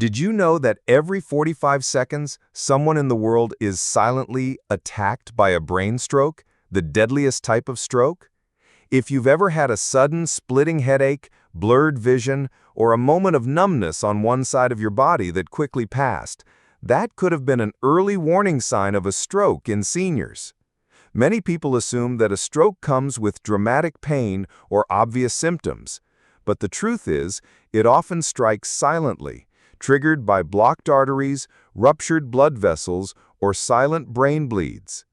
Did you know that every 45 seconds, someone in the world is silently attacked by a brain stroke, the deadliest type of stroke? If you've ever had a sudden splitting headache, blurred vision, or a moment of numbness on one side of your body that quickly passed, that could have been an early warning sign of a stroke in seniors. Many people assume that a stroke comes with dramatic pain or obvious symptoms, but the truth is, it often strikes silently, triggered by blocked arteries, ruptured blood vessels, or silent brain bleeds.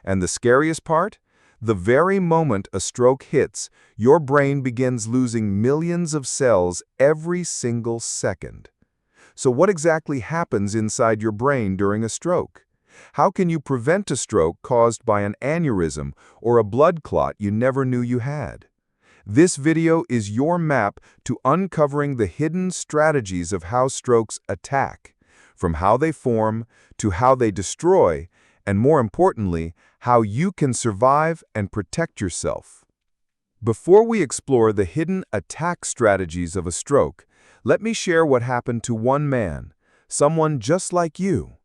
And the scariest part? The very moment a stroke hits, your brain begins losing millions of cells every single second. So what exactly happens inside your brain during a stroke? How can you prevent a stroke caused by an aneurysm or a blood clot you never knew you had? This video is your map to uncovering the hidden strategies of how strokes attack, from how they form to how they destroy, and more importantly, how you can survive and protect yourself. Before we explore the hidden attack strategies of a stroke, let me share what happened to one man, someone just like you.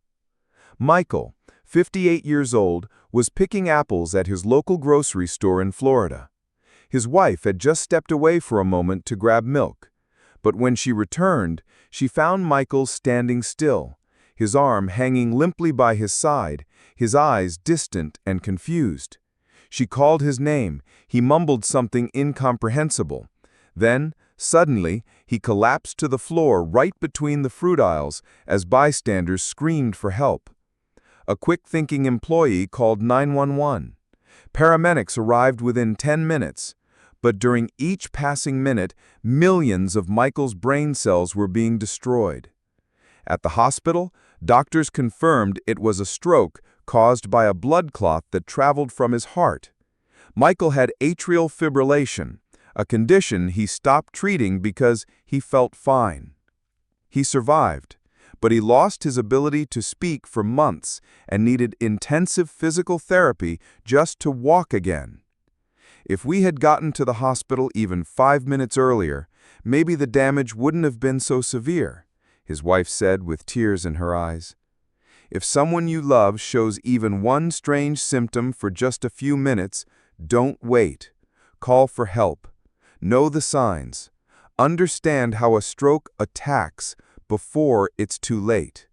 Michael, 58 years old, was picking apples at his local grocery store in Florida. His wife had just stepped away for a moment to grab milk, but when she returned, she found Michael standing still, his arm hanging limply by his side, his eyes distant and confused. She called his name. He mumbled something incomprehensible. Then, suddenly, he collapsed to the floor right between the fruit aisles as bystanders screamed for help. A quick-thinking employee called 911. Paramedics arrived within 10 minutes, but during each passing minute, millions of Michael's brain cells were being destroyed. At the hospital, doctors confirmed it was a stroke caused by a blood clot that traveled from his heart. Michael had atrial fibrillation, a condition he stopped treating because he felt fine. He survived, but he lost his ability to speak for months and needed intensive physical therapy just to walk again. If we had gotten to the hospital even 5 minutes earlier, maybe the damage wouldn't have been so severe, his wife said with tears in her eyes. If someone you love shows even one strange symptom for just a few minutes, don't wait. Call for help. Know the signs. Understand how a stroke attacks before it's too late.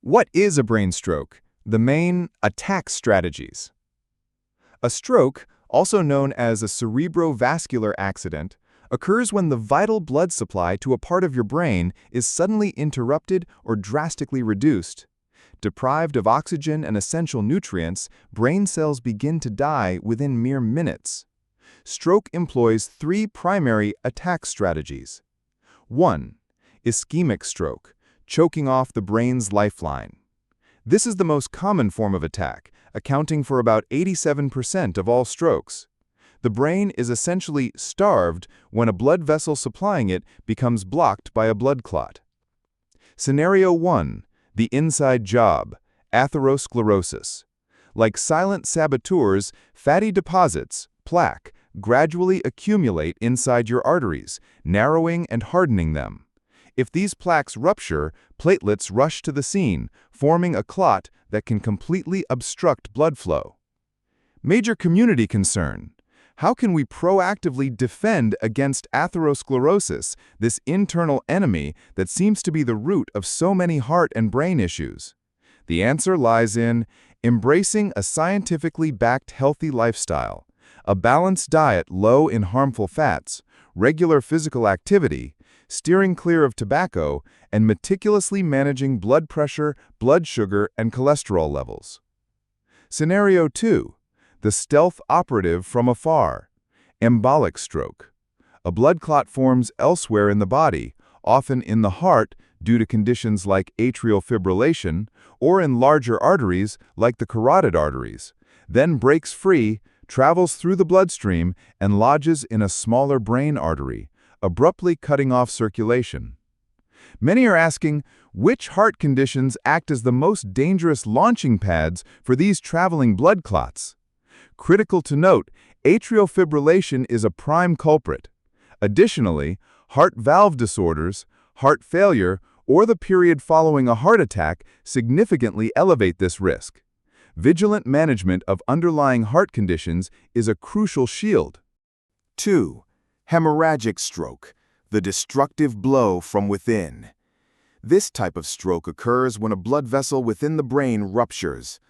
What is a brain stroke? The main attack strategies. A stroke, also known as a cerebrovascular accident, occurs when the vital blood supply to a part of your brain is suddenly interrupted or drastically reduced. Deprived of oxygen and essential nutrients, brain cells begin to die within mere minutes. Stroke employs 3 primary attack strategies. 1. Ischemic stroke, choking off the brain's lifeline. This is the most common form of attack, accounting for about 87% of all strokes. The brain is essentially starved when a blood vessel supplying it becomes blocked by a blood clot. Scenario 1. The inside job, atherosclerosis. Like silent saboteurs, fatty deposits, plaque, gradually accumulate inside your arteries, narrowing and hardening them. If these plaques rupture, platelets rush to the scene, forming a clot that can completely obstruct blood flow. Major community concern. How can we proactively defend against atherosclerosis, this internal enemy that seems to be the root of so many heart and brain issues? The answer lies in embracing a scientifically backed healthy lifestyle, a balanced diet low in harmful fats, regular physical activity, steering clear of tobacco, and meticulously managing blood pressure, blood sugar, and cholesterol levels. Scenario 2. The stealth operative from afar, embolic stroke. A blood clot forms elsewhere in the body, often in the heart due to conditions like atrial fibrillation, or in larger arteries like the carotid arteries, then breaks free, travels through the bloodstream, and lodges in a smaller brain artery, abruptly cutting off circulation. Many are asking, which heart conditions act as the most dangerous launching pads for these traveling blood clots? Critical to note, atrial fibrillation is a prime culprit. Additionally, heart valve disorders, heart failure, or the period following a heart attack significantly elevate this risk. Vigilant management of underlying heart conditions is a crucial shield. 2. Hemorrhagic stroke, the destructive blow from within. This type of stroke occurs when a blood vessel within the brain ruptures.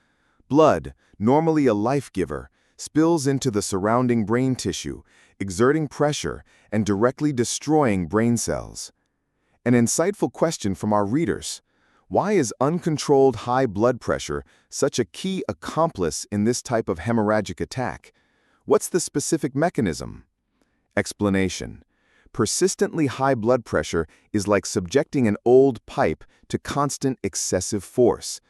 Blood, normally a life giver, spills into the surrounding brain tissue, exerting pressure and directly destroying brain cells. An insightful question from our readers: why is uncontrolled high blood pressure such a key accomplice in this type of hemorrhagic attack? What's the specific mechanism? Explanation: persistently high blood pressure is like subjecting an old pipe to constant excessive force.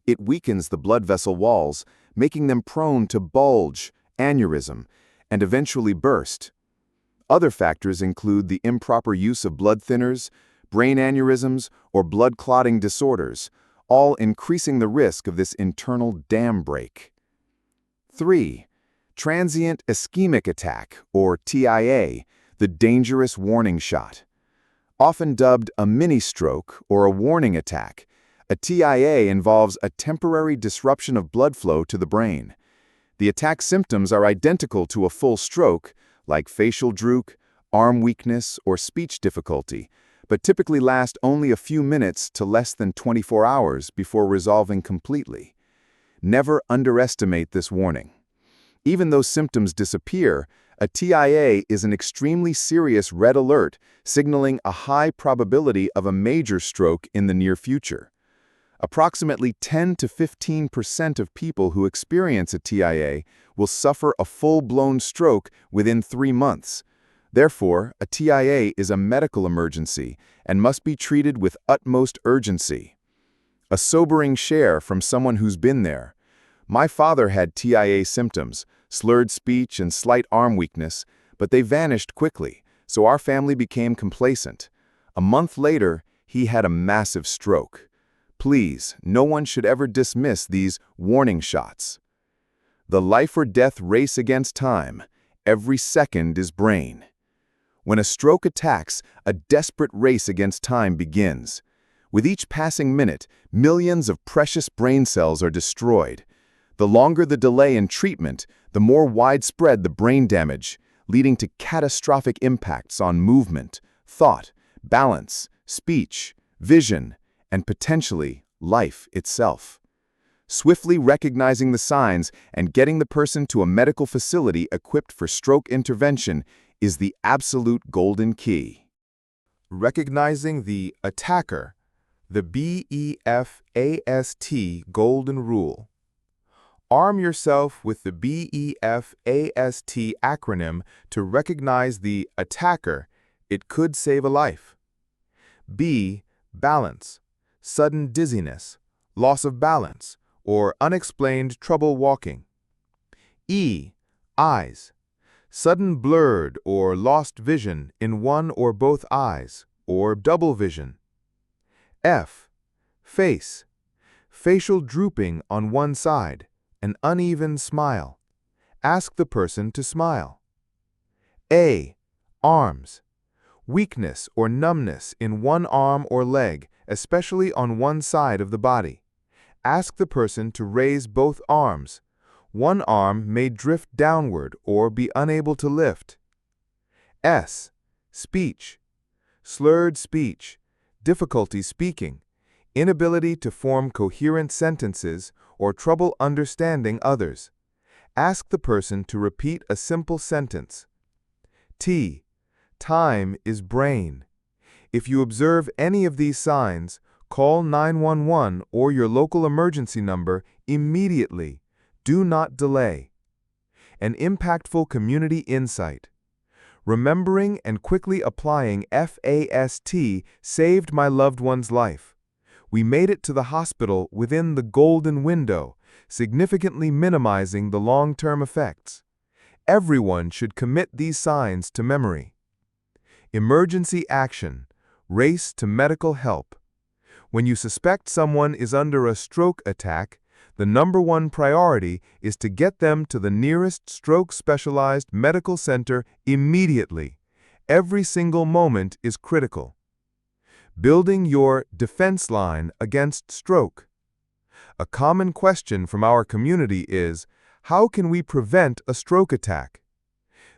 It weakens the blood vessel walls, making them prone to bulge, aneurysm, and eventually burst. Other factors include the improper use of blood thinners, brain aneurysms, or blood clotting disorders, all increasing the risk of this internal dam break. 3. Transient ischemic attack, or TIA, the dangerous warning shot. Often dubbed a mini-stroke or a warning attack, a TIA involves a temporary disruption of blood flow to the brain. The attack symptoms are identical to a full stroke, like facial droop, arm weakness, or speech difficulty, but typically last only a few minutes to less than 24 hours before resolving completely. Never underestimate this warning. Even though symptoms disappear, a TIA is an extremely serious red alert, signaling a high probability of a major stroke in the near future. Approximately 10 to 15% of people who experience a TIA will suffer a full-blown stroke within 3 months. Therefore, a TIA is a medical emergency and must be treated with utmost urgency. A sobering share from someone who's been there: my father had TIA symptoms, slurred speech and slight arm weakness, but they vanished quickly, so our family became complacent. A month later, he had a massive stroke. Please, no one should ever dismiss these warning shots. The life-or-death race against time. Every second is brain. When a stroke attacks, a desperate race against time begins. With each passing minute, millions of precious brain cells are destroyed. The longer the delay in treatment, the more widespread the brain damage, leading to catastrophic impacts on movement, thought, balance, speech, vision, and potentially life itself. Swiftly recognizing the signs and getting the person to a medical facility equipped for stroke intervention is the absolute golden key. Recognizing the attacker, the BEFAST golden rule. Arm yourself with the BEFAST acronym to recognize the attacker. It could save a life. B. Balance. Sudden dizziness, loss of balance, or unexplained trouble walking. E. Eyes. Sudden blurred or lost vision in one or both eyes, or double vision. F. Face. Facial drooping on one side, an uneven smile. Ask the person to smile. A. Arms. Weakness or numbness in one arm or leg, especially on one side of the body. Ask the person to raise both arms. One arm may drift downward or be unable to lift. S. Speech. Slurred speech, difficulty speaking, inability to form coherent sentences, or trouble understanding others. Ask the person to repeat a simple sentence. T. Time is brain. If you observe any of these signs, call 911 or your local emergency number immediately. Do not delay. An impactful community insight. Remembering and quickly applying FAST saved my loved one's life. We made it to the hospital within the golden window, significantly minimizing the long-term effects. Everyone should commit these signs to memory. Emergency action. Race to medical help. When you suspect someone is under a stroke attack, the #1 priority is to get them to the nearest stroke-specialized medical center immediately. Every single moment is critical. building your defense line against stroke. A common question from our community is, how can we prevent a stroke attack?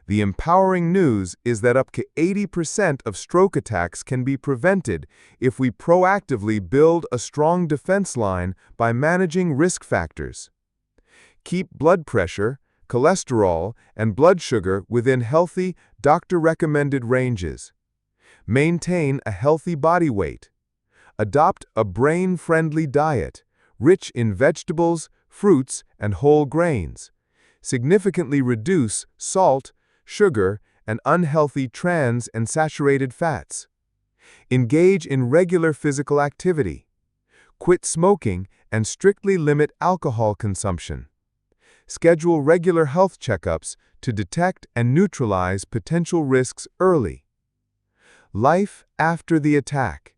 The empowering news is that up to 80% of stroke attacks can be prevented if we proactively build a strong defense line by managing risk factors. Keep blood pressure, cholesterol, and blood sugar within healthy, doctor-recommended ranges. Maintain a healthy body weight. Adopt a brain-friendly diet, rich in vegetables, fruits, and whole grains. Significantly reduce salt, sugar, and unhealthy trans and saturated fats. Engage in regular physical activity. Quit smoking and strictly limit alcohol consumption. Schedule regular health checkups to detect and neutralize potential risks early. Life after the attack.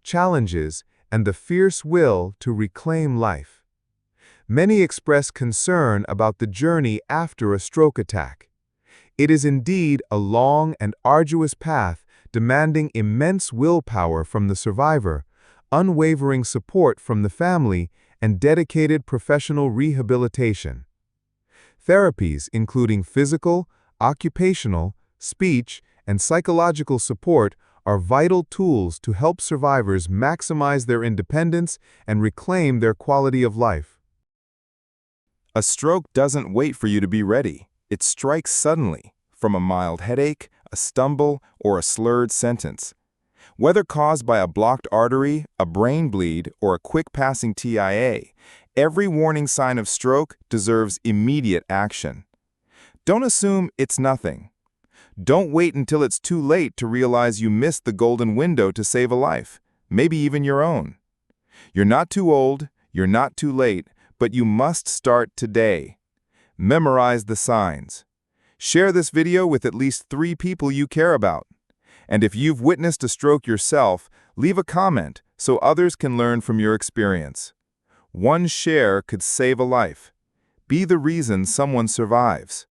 Challenges and the fierce will to reclaim life. Many express concern about the journey after a stroke attack. It is indeed a long and arduous path demanding immense willpower from the survivor, unwavering support from the family, and dedicated professional rehabilitation. Therapies including physical, occupational, speech, and psychological support are vital tools to help survivors maximize their independence and reclaim their quality of life. A stroke doesn't wait for you to be ready. It strikes suddenly, from a mild headache, a stumble, or a slurred sentence. Whether caused by a blocked artery, a brain bleed, or a quick-passing TIA, every warning sign of stroke deserves immediate action. Don't assume it's nothing. Don't wait until it's too late to realize you missed the golden window to save a life, maybe even your own. You're not too old, you're not too late, but you must start today. Memorize the signs. Share this video with at least 3 people you care about. And if you've witnessed a stroke yourself, leave a comment so others can learn from your experience. One share could save a life. Be the reason someone survives.